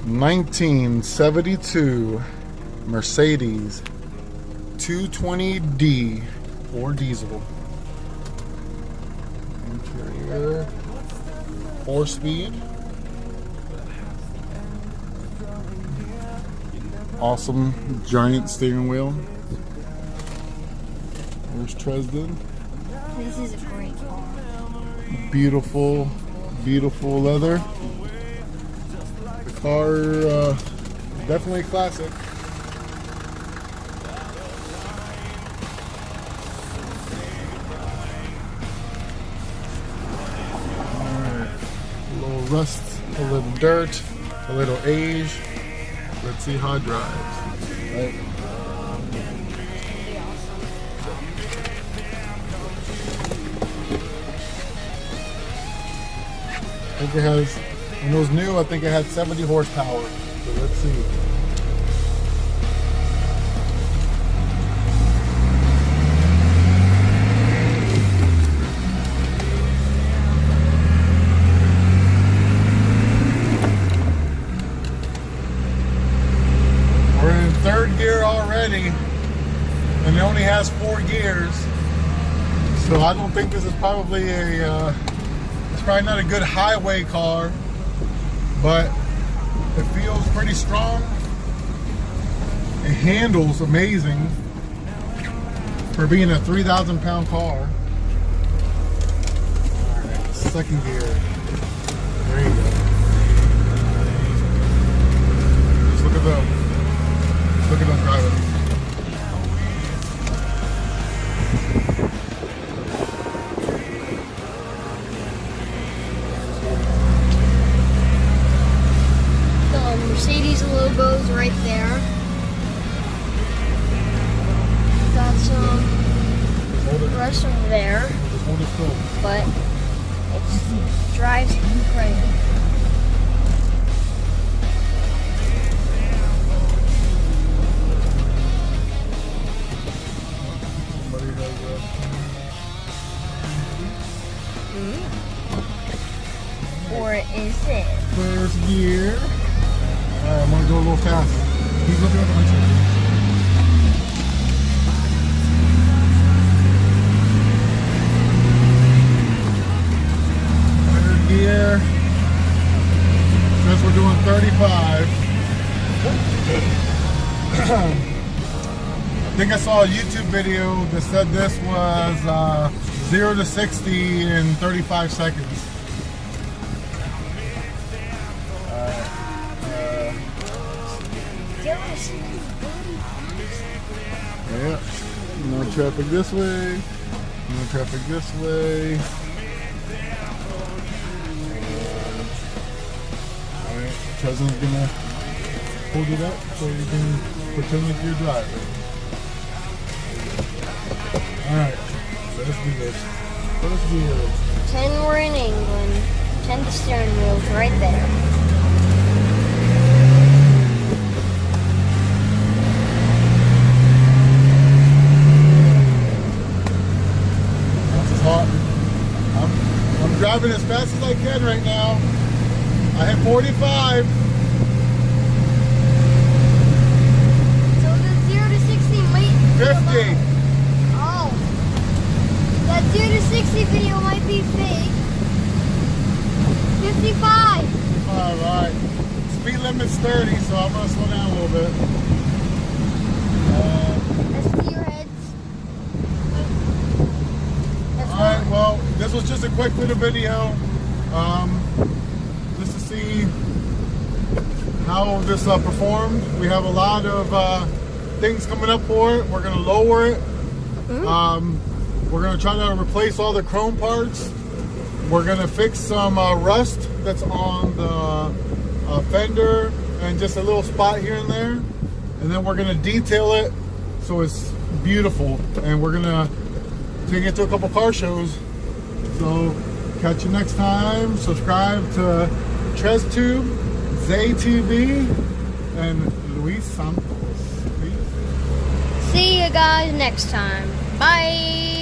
1972 Mercedes 220D or diesel. Interior 4-speed. Awesome giant steering wheel. There's Tresden. This is a great car. Beautiful, beautiful leather. The car, definitely a classic. Alright. A little rust, a little dirt, a little age. Let's see how it drives. Right. I think it has, when it was new, I think it had 70 horsepower. So let's see. We're in third gear already, and it only has 4 gears. So I don't think this is probably a it's probably not a good highway car, but it feels pretty strong. It handles amazing for being a 3,000-pound car. Alright, second gear. There you go. Just look at them. Look at them driving. Mercedes logo's right there. Got some rest over there, but it drives incredible. Or is it? First gear. Alright, I'm gonna go a little fast. Keep looking at the picture. Third gear. Since we're doing 35. I think I saw a YouTube video that said this was 0 to 60 in 35 seconds. Yeah, no traffic this way, no traffic this way. Alright, President's gonna hold it up so you can pretend like you're driving. Alright, let's do this. First gear. 10 we're in England. 10 the steering wheel's right there. I'm driving as fast as I can right now. I hit 45. So the 0 to 60 might 50. Oh. That 0 to 60 video might be fake. 55. 55, alright. Speed limit's 30, so I'm gonna slow down a little bit. That's your heads. Alright, well, this was just a quick little video. Just to see how this performed. We have a lot of things coming up for it. We're gonna lower it. We're gonna try to replace all the chrome parts. We're gonna fix some rust that's on the fender and just a little spot here and there. And then we're gonna detail it so it's beautiful. And we're gonna take it to a couple car shows. So catch you next time. Subscribe to TresTube, ZayTV, and Luis Santos. Peace. See you guys next time. Bye.